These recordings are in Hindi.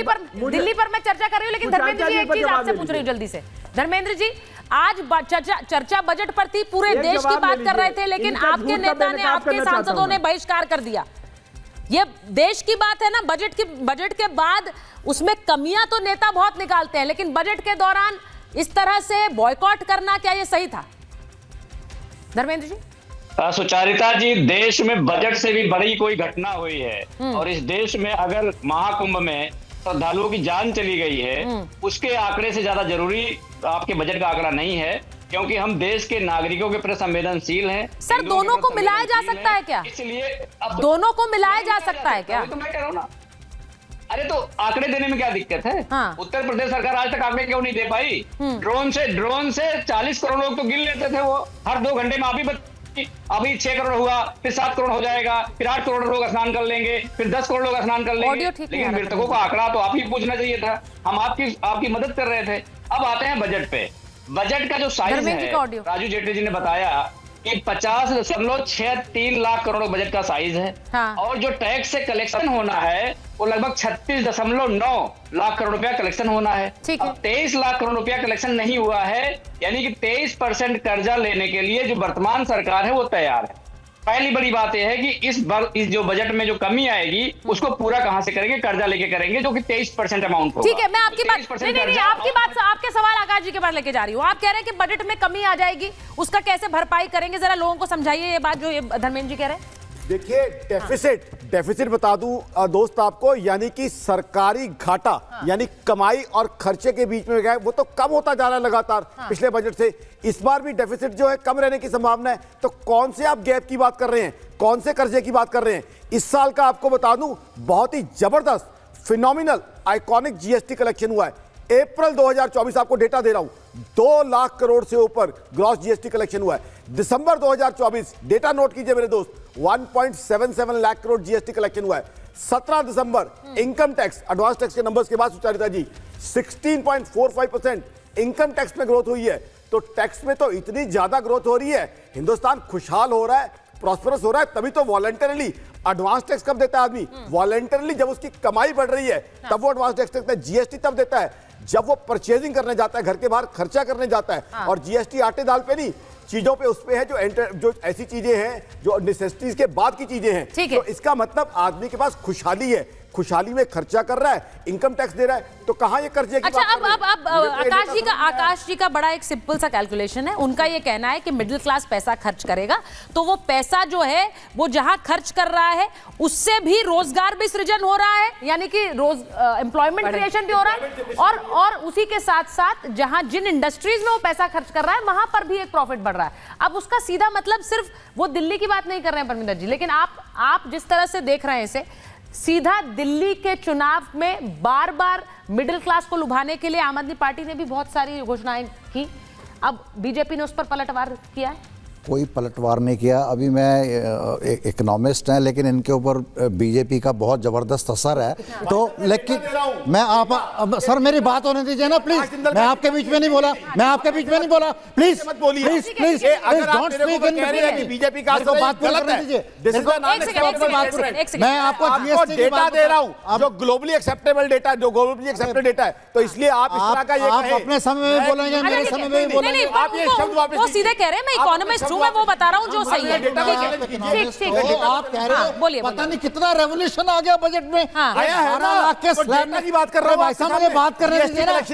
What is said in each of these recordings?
दिल्ली पर मैं चर्चा कर रही हूँ, लेकिन धर्मेंद्र जी एक चीज आपसे पूछ रही हूँ जल्दी से। धर्मेंद्र जी, आज चर्चा बजट पर थी, पूरे देश की बात कर रहे थे, लेकिन आपके नेता ने, आपके सांसदों ने बहिष्कार कर दिया। ये देश की बात है ना, बजट के बाद उसमें कमियां तो नेता बहुत निकालते हैं, लेकिन बजट के दौरान इस तरह से बॉयकॉट करना, क्या ये सही था? धर्मेंद्र जी। सुचारिता जी, देश में बजट से भी बड़ी कोई घटना हुई है, और इस देश में अगर महाकुंभ में श्रद्धालुओं की जान चली गई है, उसके आंकड़े से ज्यादा जरूरी आपके बजट का आंकड़ा नहीं है, क्योंकि हम देश के नागरिकों के प्रति संवेदनशील हैं। सर, दोनों को मिलाया जा सकता है क्या? इसलिए अब दोनों को मिलाया जा सकता है क्या? तो मैं कह रहा हूँ ना, अरे तो आंकड़े देने में क्या दिक्कत है? हाँ। उत्तर प्रदेश सरकार आज तक आंकड़े क्यों नहीं दे पाई? ड्रोन से 40 करोड़ लोग तो गिन लेते थे वो हर 2 घंटे में। अभी 6 करोड़ हुआ, फिर 7 करोड़ हो जाएगा, फिर 8 करोड़ लोग स्नान कर लेंगे, फिर 10 करोड़ लोग स्नान कर लेंगे। लेकिन मृतकों का आंकड़ा तो आप ही पूछना चाहिए था, हम आपकी मदद कर रहे थे। अब आते हैं बजट पे। बजट का जो साइज है, राजू जेटली जी ने बताया कि 50.63 लाख करोड़ बजट का साइज है। हाँ। और जो टैक्स से कलेक्शन होना है वो लगभग 36.9 लाख करोड़ रुपया कलेक्शन होना है। अब 23 लाख करोड़ रुपया कलेक्शन नहीं हुआ है, यानी कि 23% कर्जा लेने के लिए जो वर्तमान सरकार है वो तैयार है। पहली बड़ी बात यह है कि इस जो बजट में जो कमी आएगी उसको पूरा कहां से करेंगे? कर्जा लेके करेंगे, जो कि 23% अमाउंट होगा। ठीक है, मैं आपकी बात नहीं, आपके सवाल आकाश जी के पास लेके जा रही हूँ। आप कह रहे हैं कि बजट में कमी आ जाएगी, उसका कैसे भरपाई करेंगे? जरा लोगों को समझाइए ये बात जो ये धर्मेंद्र जी कह रहे हैं। देखिए, डेफिसिट बता दूं दोस्त आपको, यानी कि सरकारी घाटा, यानी कमाई और खर्चे के बीच में गया, वो तो कम होता जा रहा है लगातार पिछले बजट से। इस बार भी डेफिसिट जो है कम रहने की संभावना है। तो कौन से आप गैप की बात कर रहे हैं, कौन से कर्जे की बात कर रहे हैं? इस साल का आपको बता दूं बहुत ही जबरदस्त, फिनोमिनल, आइकॉनिक जीएसटी कलेक्शन हुआ है। अप्रैल 2024 आपको डेटा दे रहा हूं, 2 लाख करोड़ से ऊपर ग्रॉस जीएसटी कलेक्शन हुआ है। दिसंबर 2024 डेटा नोट कीजिए मेरे दोस्त, 1.77 लाख करोड़ जीएसटी कलेक्शन हुआ है। 17 दिसंबर इनकम टैक्स, एडवांस टैक्स के नंबर्स के बाद सुचारिता जी 16.45% इनकम टैक्स में ग्रोथ हुई है। तो टैक्स में तो इतनी ज्यादा ग्रोथ हो रही है, हिंदुस्तान खुशहाल हो रहा है, प्रॉस्परस हो रहा है। तभी तो वॉलंटरली एडवांस टैक्स कब देता है आदमी? वॉलंटरली जब उसकी कमाई बढ़ रही है तब वो एडवांस टैक्स देता है। जीएसटी तब देता है जब वो परचेजिंग करने जाता है, घर के बाहर खर्चा करने जाता है। और जीएसटी आटे दाल पे नहीं, चीजों पे उस पे है जो ऐसी चीजें हैं जो नेसेसिटीज के बाद की चीजें हैं। तो इसका मतलब आदमी के पास खुशहाली है, खुशहाली में खर्चा कर रहा है, इनकम टैक्स दे रहा है, तो कहां ये कर्जे की अच्छा, अब आकाश जी का बड़ा एक सिंपल सा कैलकुलेशन है। उनका ये कहना है कि मिडिल क्लास पैसा खर्च करेगा, तो वो पैसा जो है वो जहां खर्च कर रहा है उससे भी रोजगार भी सृजन हो रहा है, यानी कि एम्प्लॉयमेंट क्रिएशन भी हो रहा है, और उसी के साथ साथ जहां जिन इंडस्ट्रीज में वो पैसा खर्च कर रहा है वहां पर भी एक प्रॉफिट बढ़ रहा है। अब उसका सीधा मतलब, सिर्फ वो दिल्ली की बात नहीं कर रहे हैं परमिंदर जी, लेकिन आप जिस तरह से देख रहे हैं इसे, सीधा दिल्ली के चुनाव में बार बार मिडिल क्लास को लुभाने के लिए आम आदमी पार्टी ने भी बहुत सारी घोषणाएं की। अब बीजेपी ने उस पर पलटवार किया है। कोई पलटवार नहीं किया। अभी मैं इकोनॉमिस्ट हैं, लेकिन इनके ऊपर बीजेपी का बहुत जबरदस्त असर है। तो लेकिन मैं सर मेरी बात होने दीजिए ना प्लीज। मैं आपके बीच में नहीं बोला, मैं आपके बीच में नहीं बोला। Please please please don't speak in BJP का बात करने दीजिए। मैं आपको जीएसटी डेटा दे रहा हूं जो ग्लोबली एक्सेप्टेबल डेटा, जो ग्लोबली एक्सेप्टेड डेटा है। तो इसलिए आप इस तरह का ये आप अपने समय में बोलेंगे, मेरे समय में बोलेंगे। आप ये शब्द वापस, वो सीधे कह रहे हैं मैं इकोनॉमिस्ट हूं, मैं वो बता रहा हूं जो सही है। ठीक है, आप कह रहे हो बोलिए, पता नहीं कितना रेवोल्यूशन आ गया बजट में। आया है ना, के स्लैब की बात कर रहा हूं भाई साहब, मुझे बात करने दीजिए ना। आकाश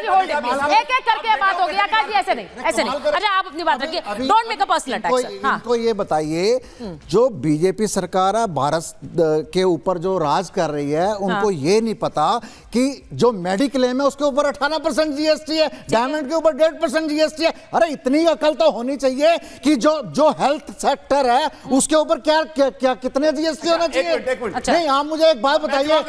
जी होल्ड, एक-एक करके बात होगी। आकाश जी ऐसे नहीं। अच्छा, आप अपनी बात रखिए, don't make a personal attack. इनको ये बताइए, जो बीजेपी सरकार है भारत के ऊपर जो राज कर रही है, उनको ये नहीं पता कि जो मेडिक्लेम है उसके ऊपर 18% जीएसटी है, डायमंड के ऊपर 1.5% जीएसटी है। अरे इतनी अकल तो होनी चाहिए कि जो हेल्थ सेक्टर है उसके ऊपर क्या कितने जीएसटी होना चाहिए। नहीं, आप मुझे एक बात बताइए।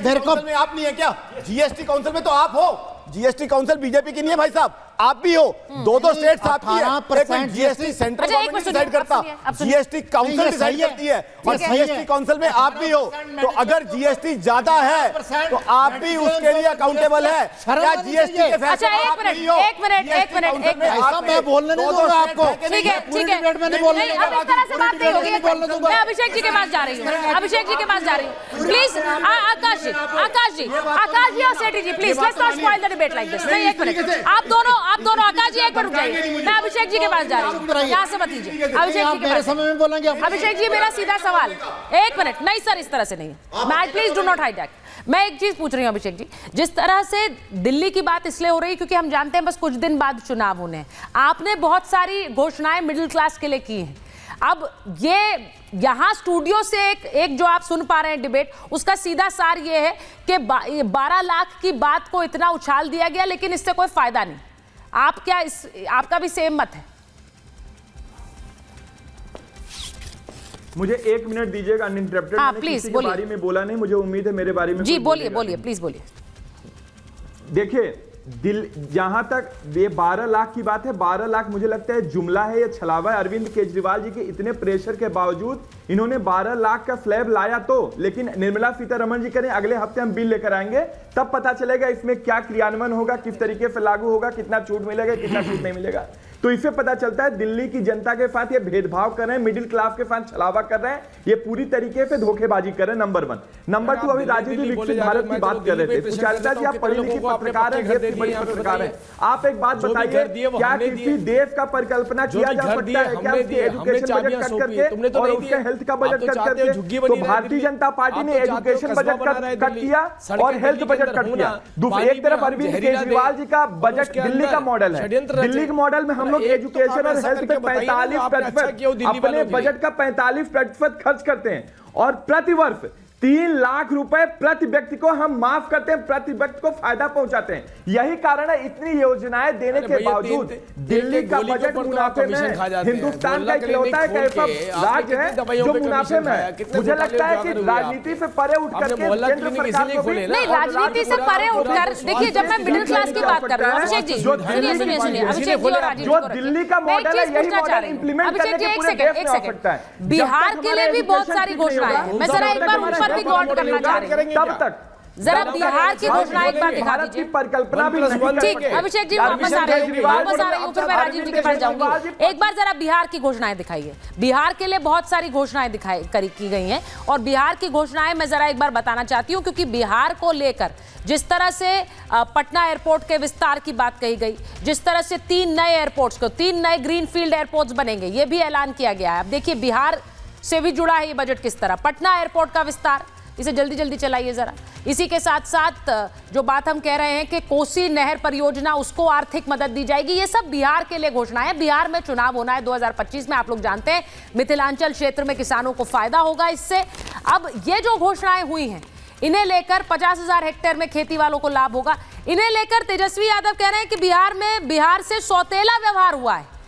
मेरे को आप नहीं है क्या? जीएसटी काउंसिल में तो आप हो। जीएसटी काउंसिल बीजेपी की नहीं है भाई साहब, आप भी हो, दो स्टेट्स आपकी है, 18% जीएसटी सेंट्रल अच्छा, एक गवर्नमेंट मिनट डिसाइड करता, सुनिए, अब सुनिए। जीएसटी काउंसिल नहीं, ये डिसाइड सही है। करती है, और ठीक है, सही है। जीएसटी काउंसिल में आप भी हो, तो अगर जीएसटी ज्यादा है तो आप भी उसके लिए अकाउंटेबल है। क्या जीएसटी के फैसले अच्छा, एक आप मिनट, नहीं हो? एक मिनट, GST एक मिनट, काउंसिल एक में मिनट। आप ऐसा मैं बोलने नहीं दूंगा आपको। ठीक है, पूरी ठीक है। डिबेट में नहीं बोलने नहीं, दूंगा। अब इस तरह से बात नहीं होगी। नहीं बोलने दूंगा। मैं अभिषेक जी के पास जा रही हूँ, अभिषेक जी के पास जा रही हूँ। प्लीज आकाश जी और Sethi ji, please let's not spoil the debate like this. नहीं, एक मिनट, आप दोनों आकाश जी एक मिनट रुक जाइए। मैं अभिषेक जी के पास जा रही हूँ, यहाँ से मत लीजिए। अभिषेक जी के मेरे पास समय में बोलेंगे आप। अभिषेक जी, मेरा सीधा सवाल, एक मिनट। नहीं सर, इस तरह से नहीं, मैं प्लीज डू नॉट हाईजैक। मैं एक चीज पूछ रही हूँ अभिषेक जी, जिस तरह से दिल्ली की बात इसलिए हो रही है क्योंकि हम जानते हैं बस कुछ दिन बाद चुनाव होने हैं। आपने बहुत सारी घोषणाएं मिडिल क्लास के लिए की हैं। अब ये यहाँ स्टूडियो से एक जो आप सुन पा रहे हैं डिबेट, उसका सीधा सार ये है कि 12 लाख की बात को इतना उछाल दिया गया लेकिन इससे कोई फायदा नहीं। आप क्या आपका भी सेम मत है? मुझे 1 मिनट दीजिएगा अनइंटरप्टेड। हाँ, मैंने प्लीज, किसी के बोलिए। बारे में बोला नहीं, मुझे उम्मीद है मेरे बारे में जी कोई बोलिए, बोलेगा बोलिए, नहीं। प्लीज बोलिए। देखिए, जहां तक ये 12 लाख की बात है, 12 लाख मुझे लगता है जुमला है या छलावा है। अरविंद केजरीवाल जी के इतने प्रेशर के बावजूद इन्होंने 12 लाख का स्लैब लाया तो, लेकिन निर्मला सीतारमण जी करें अगले हफ्ते हम बिल लेकर आएंगे, तब पता चलेगा इसमें क्या क्रियान्वयन होगा, किस तरीके से लागू होगा, कितना छूट मिलेगा, कितना छूट नहीं मिलेगा। तो इससे पता चलता है दिल्ली की जनता के साथ ये भेदभाव कर रहे हैं, मिडिल क्लास के साथ छलावा कर रहे हैं, ये पूरी तरीके से धोखेबाजी कर रहे हैं। नंबर 1। नंबर 2, अभी राजीव जी विकसित भारत की बात कर रहे थे। सुचारिता जी, आप पढ़ी लिखी पत्रकार हैं, देश की बड़ी पत्रकार हैं, आप एक बात बताइए, क्या किसी देश का परिकल्पना किया जा सकता है क्या उसकी एजुकेशन बजट कट करके और उसके हेल्थ का बजट कट करके? तो भारतीय जनता पार्टी ने एजुकेशन बजट कट किया और हेल्थ बजट कट किया। एक तरफ अरविंद केजरीवाल जी का बजट दिल्ली का मॉडल है, दिल्ली के मॉडल में हम लोग एजुकेशन और हेल्थ पे 45% अपने बजट का 45% खर्च करते हैं और प्रतिवर्ष 3 लाख रुपए प्रति व्यक्ति को हम माफ करते हैं, प्रति व्यक्ति को फायदा पहुंचाते हैं। यही कारण है इतनी योजनाएं देने के बावजूद दिल्ली का बजट मुनाफे में है। हिंदुस्तान का इकलौता एक ऐसा राज्य है जो मुनाफे में है। मुझे लगता है कि राजनीति से परे उठ करके केंद्र सरकार को भी नहीं, राजनीति से परे उठकर देखिए, जब मैं मिडिल क्लास की बात कर रही हूँ अभिषेक जी, सुनिए अभिषेक जी और राजीव जो दिल्ली का मॉडल है, यही मॉडल इंप्लीमेंट करने के पूरे देश में हो सकता है। बिहार के लिए भी बहुत सारी घोषणाएं हैं। मैं जरा एक बार उन पर भी गौर करना चाह रही हूँ। तब तक जरा बिहार की घोषणा एक बार दिखा दीजिए। परिकल्पना भी नहीं कर ठीक, सकते। अभिषेक जी वापस आ रही हूँ, फिर मैं राजीव जी के पास जाऊंगी। एक बार जरा बिहार की घोषणाएं दिखाइए। बिहार के लिए बहुत सारी घोषणाएं की गई हैं और बिहार की घोषणाएं मैं जरा एक बार बताना चाहती हूँ, क्योंकि बिहार को लेकर जिस तरह से पटना एयरपोर्ट के विस्तार की बात कही गई, जिस तरह से 3 नए एयरपोर्ट्स को 3 नए ग्रीनफील्ड एयरपोर्ट्स बनेंगे, ये भी ऐलान किया गया है। अब देखिए बिहार से भी जुड़ा है ये बजट किस तरह। पटना एयरपोर्ट का विस्तार, इसे जल्दी जल्दी चलाइए जरा। इसी के साथ साथ जो बात हम कह रहे हैं कि कोसी नहर परियोजना, उसको आर्थिक मदद दी जाएगी। ये सब बिहार के लिए घोषणा है। बिहार में चुनाव होना है 2025 में, आप लोग जानते हैं। मिथिलांचल क्षेत्र में किसानों को फायदा होगा इससे। अब ये जो घोषणाएं हुई हैं, इन्हें लेकर 50,000 हेक्टेयर में खेती वालों को लाभ होगा। इन्हें लेकर तेजस्वी यादव कह रहे हैं कि बिहार से सौतेला व्यवहार हुआ है।